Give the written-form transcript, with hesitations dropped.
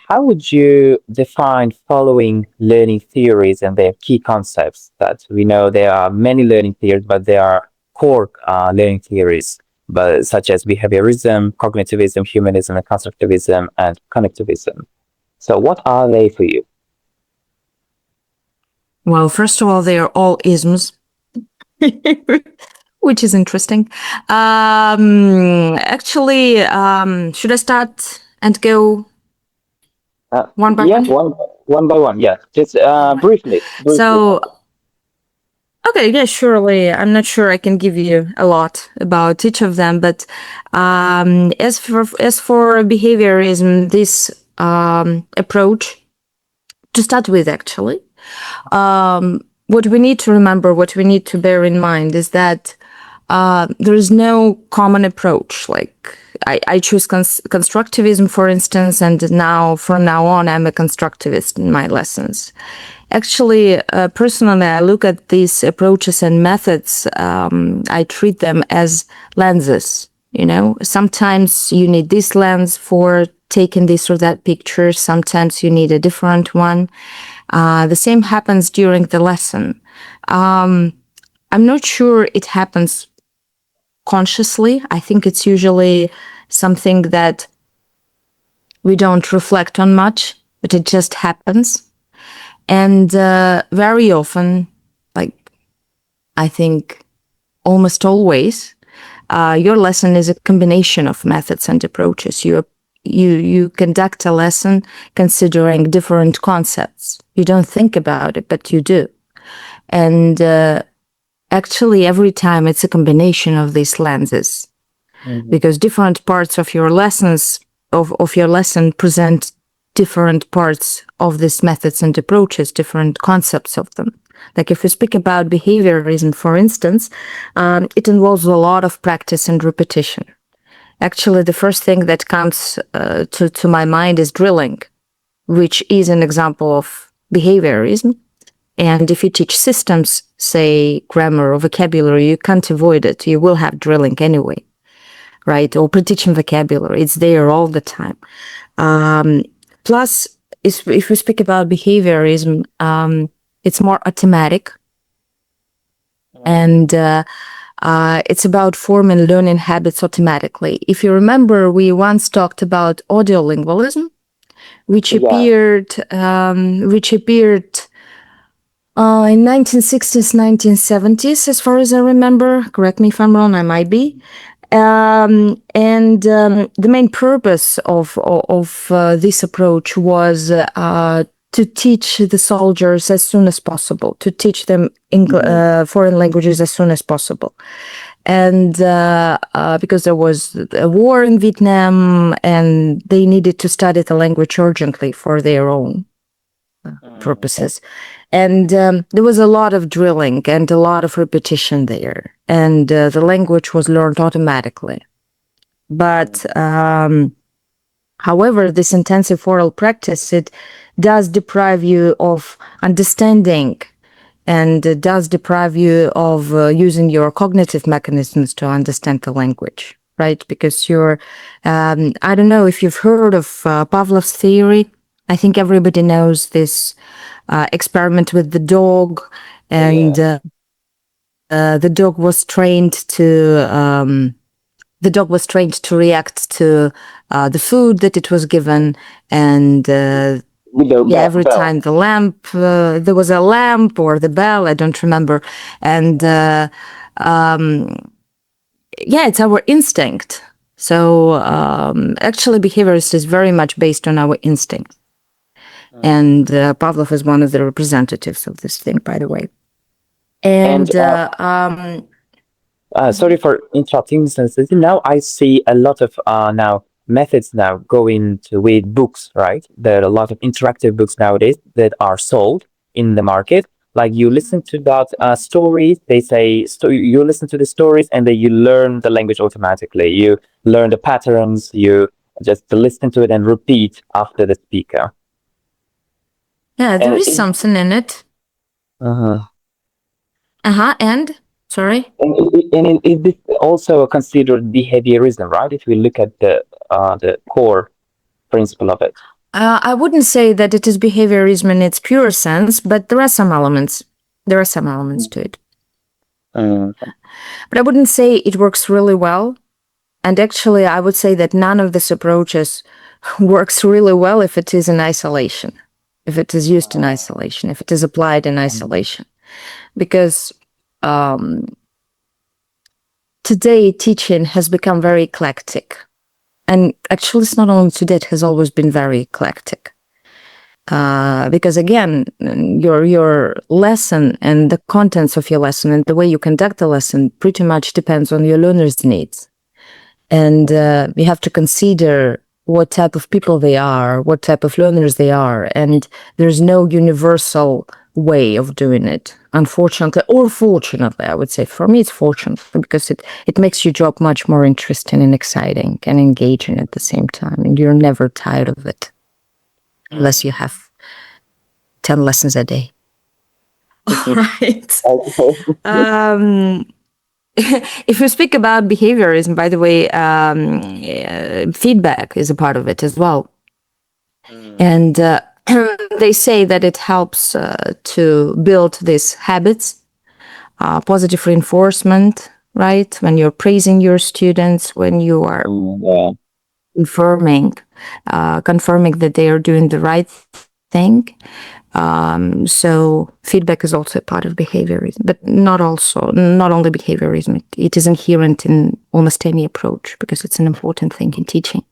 how would you define following learning theories and their key concepts? That we know there are many learning theories, but there are core learning theories, but such as behaviorism, cognitivism, humanism, and constructivism, and connectivism. So, what are they for you? Well, first of all, they are all isms, which is interesting. Actually, should I start and go one by yeah, one? one by one. Yeah, just briefly. So, okay, yeah, surely. I'm not sure I can give you a lot about each of them, but as for behaviorism, this approach to start with, actually, what we need to remember, what we need to bear in mind is that there is no common approach. Like I choose constructivism, for instance, and from now on, I'm a constructivist in my lessons. Actually, personally, I look at these approaches and methods, I treat them as lenses. Sometimes you need this lens for taking this or that picture. Sometimes you need a different one. The same happens during the lesson. I'm not sure it happens consciously. I think it's usually something that we don't reflect on much, but it just happens. And very often, like I think almost always, your lesson is a combination of methods and approaches. You conduct a lesson considering different concepts. You don't think about it, but you do. And actually, every time it's a combination of these lenses, because different parts of your lessons of your lesson present different parts of these methods and approaches, different concepts of them. Like if we speak about behaviorism, for instance, it involves a lot of practice and repetition. Actually, the first thing that comes to my mind is drilling, which is an example of behaviorism. And if you teach systems, say grammar or vocabulary, you can't avoid it. You will have drilling anyway, right? Or pre-teaching vocabulary, it's there all the time. Plus, if we speak about behaviorism, it's more automatic. And it's about forming learning habits automatically. If you remember, we once talked about audiolingualism, which appeared in 1960s, 1970s, as far as I remember. Correct me if I'm wrong, I might be. The main purpose of this approach was to teach the soldiers as soon as possible, to teach them foreign languages as soon as possible. And because there was a war in Vietnam and they needed to study the language urgently for their own purposes. And there was a lot of drilling and a lot of repetition there. And the language was learned automatically. But however, this intensive oral practice, it does deprive you of understanding and it does deprive you of using your cognitive mechanisms to understand the language, right? Because I don't know if you've heard of Pavlov's theory. I think everybody knows this experiment with the dog, and the dog was trained to react to the food that it was given, and every time the lamp, there was a lamp or the bell, I don't remember, and it's our instinct. So actually, behaviorist is very much based on our instinct. And Pavlov is one of the representatives of this thing, by the way. And sorry for interrupting. Now I see a lot of now methods now going with books, right? There are a lot of interactive books nowadays that are sold in the market. Like you listen to that stories, they say you listen to the stories and then you learn the language automatically. You learn the patterns. You just listen to it and repeat after the speaker. Yeah, there is something in it. And sorry. And is this also considered behaviorism, right? If we look at the core principle of it. I wouldn't say that it is behaviorism in its pure sense, but there are some elements. There are some elements to it. But I wouldn't say it works really well. And actually, I would say that none of these approaches works really well if it is in isolation, if it is used in isolation, if it is applied in isolation. Because today, teaching has become very eclectic. And actually, it's not only today, it has always been very eclectic. Because again, your lesson and the contents of your lesson and the way you conduct the lesson pretty much depends on your learners' needs. And you have to consider what type of people they are, what type of learners they are. And there's no universal way of doing it, unfortunately, or fortunately, I would say. For me, it's fortunate because it makes your job much more interesting and exciting and engaging at the same time. And you're never tired of it, unless you have 10 lessons a day. All right. If we speak about behaviorism, by the way, feedback is a part of it as well. And they say that it helps to build these habits, positive reinforcement, right? When you're praising your students, when you are confirming that they are doing the right thing. So feedback is also a part of behaviorism, but not only behaviorism. It is inherent in almost any approach because it's an important thing in teaching.